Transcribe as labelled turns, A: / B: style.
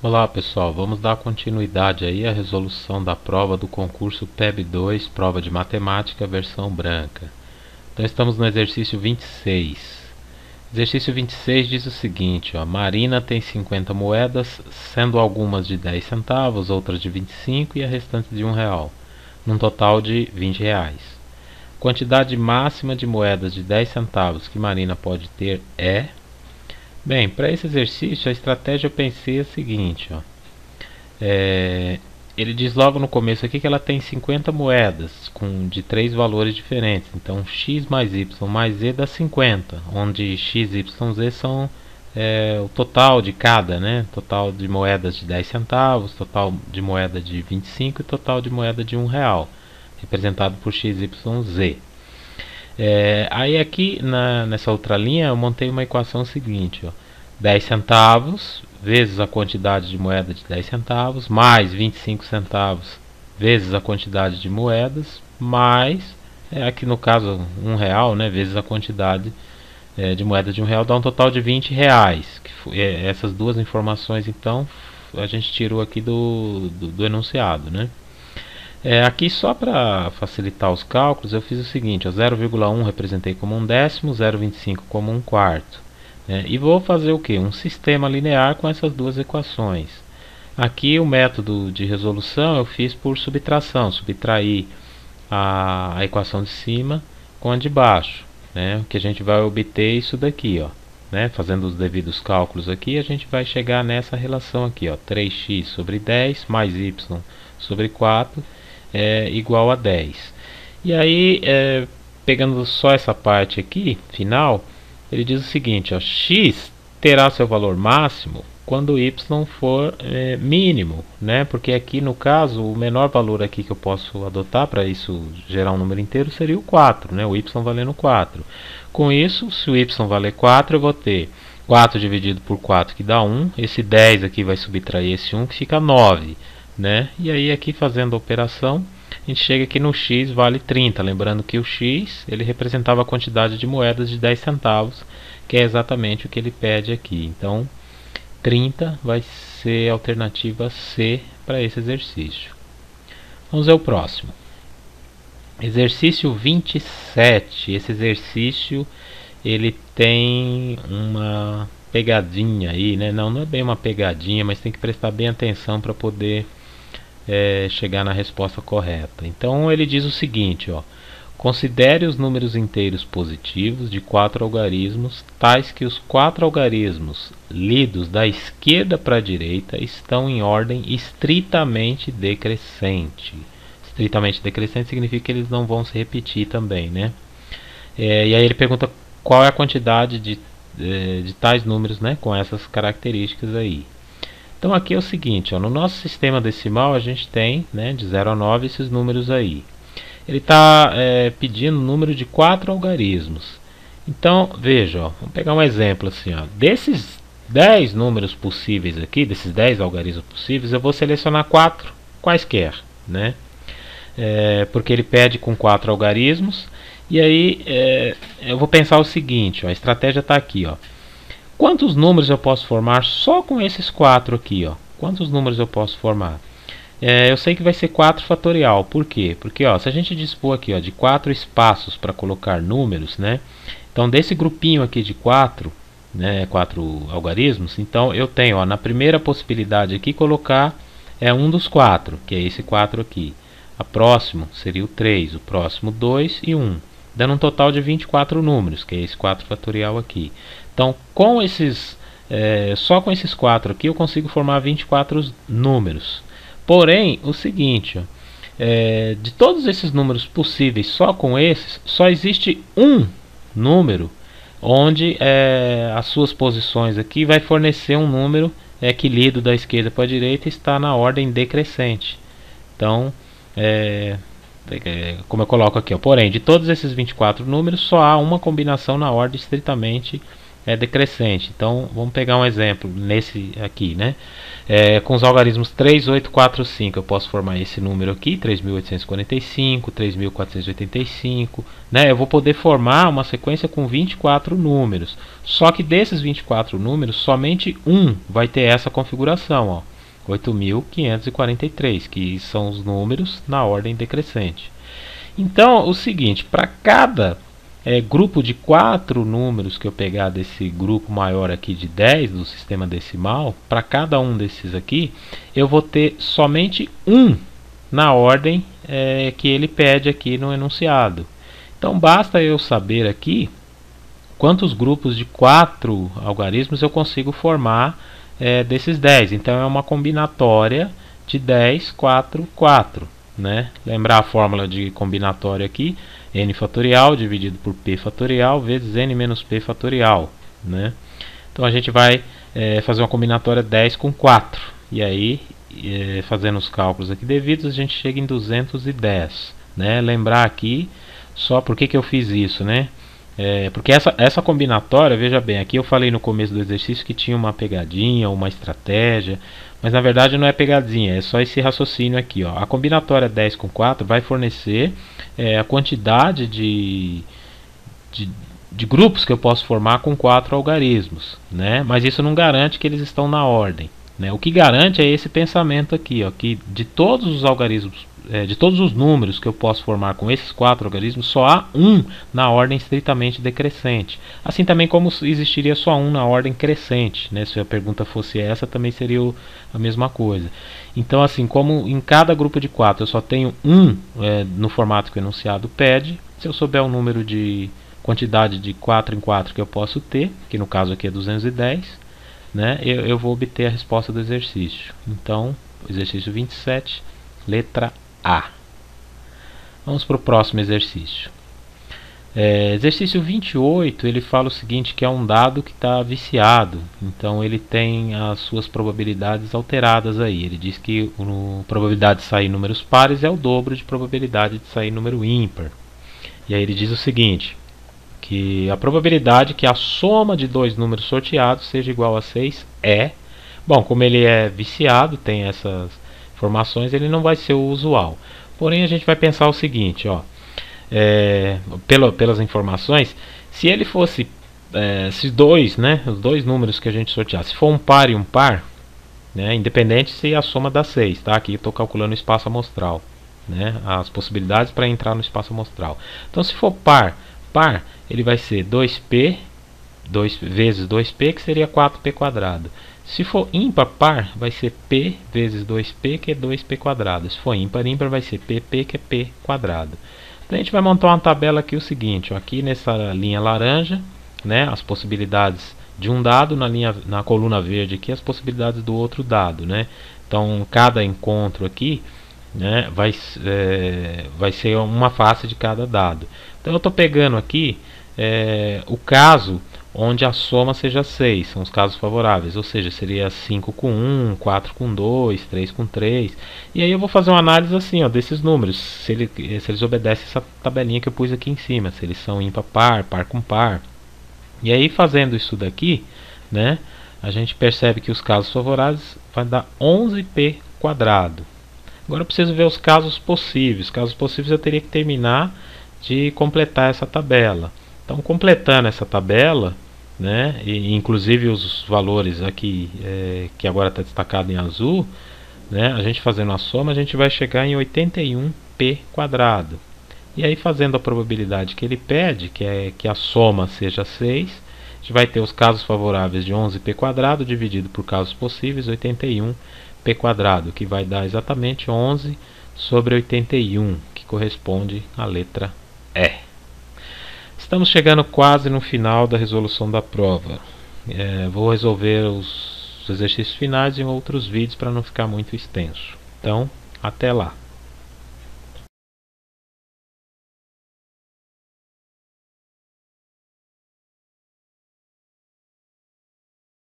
A: Olá pessoal, vamos dar continuidade aí à resolução da prova do concurso PEB 2, prova de matemática, versão branca. Então estamos no exercício 26. Exercício 26 diz o seguinte, ó, Marina tem 50 moedas, sendo algumas de 10 centavos, outras de 25 e a restante de R$1, num total de R$20. Quantidade máxima de moedas de 10 centavos que Marina pode ter é... Bem, para esse exercício a estratégia eu pensei a seguinte, ó. Ele diz logo no começo aqui que ela tem 50 moedas de 3 valores diferentes. Então x mais y mais z dá 50, onde x, y, z são o total de cada, né? Total de moedas de 10 centavos, total de moeda de 25 e total de moeda de R$1, representado por x, y, z. Aí aqui nessa outra linha eu montei uma equação seguinte, ó, 10 centavos vezes a quantidade de moeda de 10 centavos mais 25 centavos vezes a quantidade de moedas mais, aqui no caso R$1, né, vezes a quantidade de moeda de R$1 dá um total de R$20. Essas duas informações então a gente tirou aqui do enunciado, né? Aqui só para facilitar os cálculos eu fiz o seguinte, 0,1 representei como um décimo, 0,25 como um quarto, e vou fazer o que? Um sistema linear com essas duas equações. Aqui o método de resolução eu fiz por subtração, subtrair a equação de cima com a de baixo, que a gente vai obter isso daqui, ó, fazendo os devidos cálculos aqui a gente vai chegar nessa relação aqui, ó, 3x sobre 10 mais y sobre 4 igual a 10. E aí, pegando só essa parte aqui, final, ele diz o seguinte, ó, x terá seu valor máximo quando y for mínimo, porque aqui no caso, o menor valor aqui que eu posso adotar para isso gerar um número inteiro seria o 4, o y valendo 4. Com isso, se o y valer 4, eu vou ter 4 dividido por 4 que dá 1, esse 10 aqui vai subtrair esse 1 que fica 9. E aí aqui fazendo a operação a gente chega aqui no x vale 30, lembrando que o x ele representava a quantidade de moedas de 10 centavos, que é exatamente o que ele pede aqui. Então 30 vai ser a alternativa C para esse exercício. Vamos ver o próximo. Exercício 27. Esse exercício ele tem uma pegadinha aí, não é bem uma pegadinha, mas tem que prestar bem atenção para poder chegar na resposta correta. Então ele diz o seguinte, ó, considere os números inteiros positivos de 4 algarismos, tais que os 4 algarismos lidos da esquerda para a direita estão em ordem estritamente decrescente. Estritamente decrescente significa que eles não vão se repetir também, e aí ele pergunta qual é a quantidade de tais números, com essas características aí. Então aqui é o seguinte, ó, no nosso sistema decimal a gente tem, de 0 a 9 esses números aí. Ele está pedindo o número de 4 algarismos. Então veja, ó, vamos pegar um exemplo assim, ó, desses 10 números possíveis aqui, desses 10 algarismos possíveis, eu vou selecionar 4 quaisquer, porque ele pede com 4 algarismos. E aí eu vou pensar o seguinte, ó, a estratégia está aqui, ó. Quantos números eu posso formar só com esses 4 aqui, ó? Quantos números eu posso formar? Eu sei que vai ser 4 fatorial. Por quê? Porque ó, se a gente dispor aqui, ó, de 4 espaços para colocar números, então desse grupinho aqui de 4, 4 algarismos, então eu tenho, ó, na primeira possibilidade aqui colocar um dos 4, que é esse 4 aqui. A próximo seria o 3, o próximo 2 e 1, dando um total de 24 números, que é esse 4 fatorial aqui. Então, com esses, só com esses 4 aqui eu consigo formar 24 números. Porém, o seguinte, ó, de todos esses números possíveis, só com esses, só existe um número onde as suas posições aqui vai fornecer um número que lido da esquerda para a direita está na ordem decrescente. Então, como eu coloco aqui, ó, porém, de todos esses 24 números, só há uma combinação na ordem estritamente decrescente. Então, vamos pegar um exemplo nesse aqui, com os algarismos 3, 8, 4, 5, eu posso formar esse número aqui, 3.845, 3.485, eu vou poder formar uma sequência com 24 números. Só que desses 24 números, somente um vai ter essa configuração, ó. 8.543, que são os números na ordem decrescente. Então, o seguinte, para cada grupo de 4 números que eu pegar desse grupo maior aqui de 10 do sistema decimal, para cada um desses aqui, eu vou ter somente um na ordem que ele pede aqui no enunciado. Então, basta eu saber aqui quantos grupos de 4 algarismos eu consigo formar desses 10. Então, é uma combinatória de 10, 4, 4. Né? Lembrar a fórmula de combinatória aqui, n fatorial dividido por p fatorial vezes n menos p fatorial. Né? Então a gente vai fazer uma combinatória 10 com 4. E aí, fazendo os cálculos aqui devidos, a gente chega em 210. Né? Lembrar aqui, só por que eu fiz isso, né? Porque essa combinatória, veja bem, aqui eu falei no começo do exercício que tinha uma pegadinha, uma estratégia, mas na verdade não é pegadinha, é só esse raciocínio aqui, ó. A combinatória 10 com 4 vai fornecer a quantidade de grupos que eu posso formar com 4 algarismos, né? Mas isso não garante que eles estão na ordem, né? O que garante é esse pensamento aqui, ó, que de todos os algarismos, de todos os números que eu posso formar com esses 4 algarismos, só há um na ordem estritamente decrescente. Assim também como existiria só um na ordem crescente, né? Se a pergunta fosse essa, também seria a mesma coisa. Então, assim, como em cada grupo de 4 eu só tenho um no formato que o enunciado pede, se eu souber o número de quantidade de 4 em 4 que eu posso ter, que no caso aqui é 210, né? Eu vou obter a resposta do exercício. Então, exercício 27, letra A. Vamos para o próximo exercício. Exercício 28, ele fala o seguinte, que é um dado que está viciado. Então ele tem as suas probabilidades alteradas aí. Ele diz que a probabilidade de sair números pares é o dobro de probabilidade de sair número ímpar. E aí ele diz o seguinte, que a probabilidade que a soma de dois números sorteados seja igual a 6 é... Bom, como ele é viciado, tem essas informações, ele não vai ser o usual. Porém, a gente vai pensar o seguinte, ó, pelas informações, se ele fosse se dois, né, os dois números que a gente sortear, se for um par e um par, né, independente se a soma dá 6, tá? Aqui eu estou calculando o espaço amostral, né, as possibilidades para entrar no espaço amostral. Então, se for par, ele vai ser 2p vezes 2p, que seria 4p quadrado. Se for ímpar par, vai ser p vezes 2p, que é 2p quadrado. Se for ímpar, vai ser pp, que é p quadrado. Então a gente vai montar uma tabela aqui o seguinte, ó, aqui nessa linha laranja, né, as possibilidades de um dado, na coluna verde aqui as possibilidades do outro dado, né? Então cada encontro aqui, né, vai ser uma face de cada dado. Então eu estou pegando aqui o caso onde a soma seja 6, são os casos favoráveis, ou seja, seria 5 com 1, 4 com 2, 3 com 3. E aí eu vou fazer uma análise assim, ó, desses números, se eles obedecem essa tabelinha que eu pus aqui em cima, se eles são ímpar par, par com par. E aí fazendo isso daqui, né, a gente percebe que os casos favoráveis vai dar 11p quadrado. Agora eu preciso ver os casos possíveis. Os casos possíveis eu teria que terminar de completar essa tabela. Então, completando essa tabela, né, e inclusive os valores aqui que agora está destacado em azul, né, a gente fazendo a soma, a gente vai chegar em 81p quadrado. E aí, fazendo a probabilidade que ele pede, que é que a soma seja 6, a gente vai ter os casos favoráveis de 11p quadrado dividido por casos possíveis, 81p quadrado, que vai dar exatamente 11 sobre 81, que corresponde à letra E. Estamos chegando quase no final da resolução da prova. Vou resolver os exercícios finais em outros vídeos para não ficar muito extenso. Então, até lá.